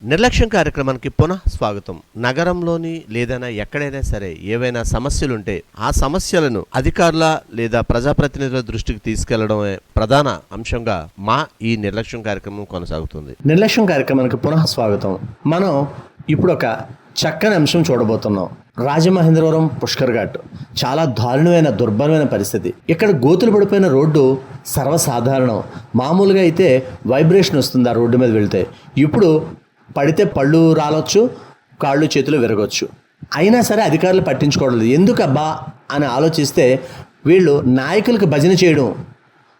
నిర్లక్ష్యం కార్యక్రమానికి పునః స్వాగతం. నగరంలోని లేదైనా ఎక్కడైనా సరే ఏవైనా సమస్యలుంటే ఆ సమస్యలను అధికారుల లేదా ప్రజాప్రతినిధుల దృష్టికి తీసుకెళ్లడమే ప్రధాన అంశంగా మా ఈ నిర్లక్ష్యం కార్యక్రమం కొనసాగుతుంది. నిర్లక్ష్యం కార్యక్రమానికి పునః స్వాగతం. మనం ఇప్పుడు ఒక చక్కని అంశం చూడబోతున్నాం. రాజమహేంద్రవరం పుష్కర్ ఘాట్ చాలా దారుణమైన దుర్భరమైన పరిస్థితి. ఇక్కడ గోతులు పడిపోయిన రోడ్డు సర్వసాధారణం. మామూలుగా అయితే వైబ్రేషన్ వస్తుంది ఆ రోడ్డు మీద వెళ్తే. ఇప్పుడు పడితే పళ్ళు రాలొచ్చు, కాళ్ళు చేతులు విరగొచ్చు. అయినా సరే అధికారులు పట్టించుకోవడం. ఎందుకబ్బా అని ఆలోచిస్తే వీళ్ళు నాయకులకు భజన చేయడం,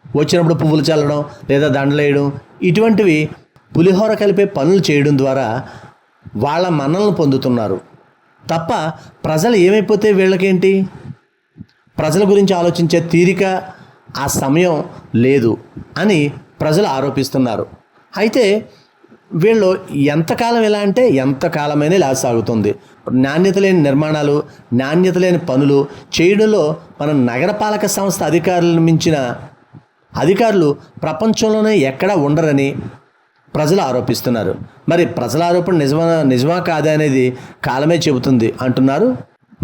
వచ్చినప్పుడు పువ్వులు చల్లడం లేదా దండలు వేయడం, ఇటువంటివి పులిహోర కలిపే పనులు చేయడం ద్వారా వాళ్ళ మన్నలను పొందుతున్నారు తప్ప ప్రజలు ఏమైపోతే వీళ్ళకేంటి? ప్రజల గురించి ఆలోచించే తీరిక ఆ సమయం లేదు అని ప్రజలు ఆరోపిస్తున్నారు. అయితే వీళ్ళు ఎంతకాలం ఎలా అంటే ఎంతకాలమైనా ఇలా సాగుతుంది. నాణ్యత లేని నిర్మాణాలు, నాణ్యత లేని పనులు చేయడంలో మన నగరపాలక సంస్థ అధికారులను మించిన అధికారులు ప్రపంచంలోనే ఎక్కడా ఉండరని ప్రజలు ఆరోపిస్తున్నారు. మరి ప్రజల ఆరోపణ నిజమా కాదా అనేది కాలమే చెబుతుంది అంటున్నారు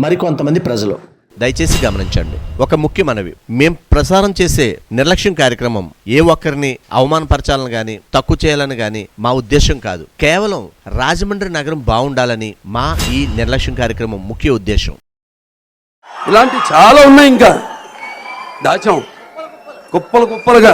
మరికొంతమంది ప్రజలు. దయచేసి గమనించండి, ఒక ముఖ్య మనవి. మేం ప్రసారం చేసే నిర్లక్ష్యం కార్యక్రమం ఏ ఒక్కరిని అవమానపరచాలని గాని తక్కువ చేయాలని గాని మా ఉద్దేశం కాదు. కేవలం రాజమండ్రి నగరం బాగుండాలని మా ఈ నిర్లక్ష్యం కార్యక్రమం ముఖ్య ఉద్దేశం. ఇలాంటి చాలా ఉన్నాయి, ఇంకా దాచాం కుప్పలుగా.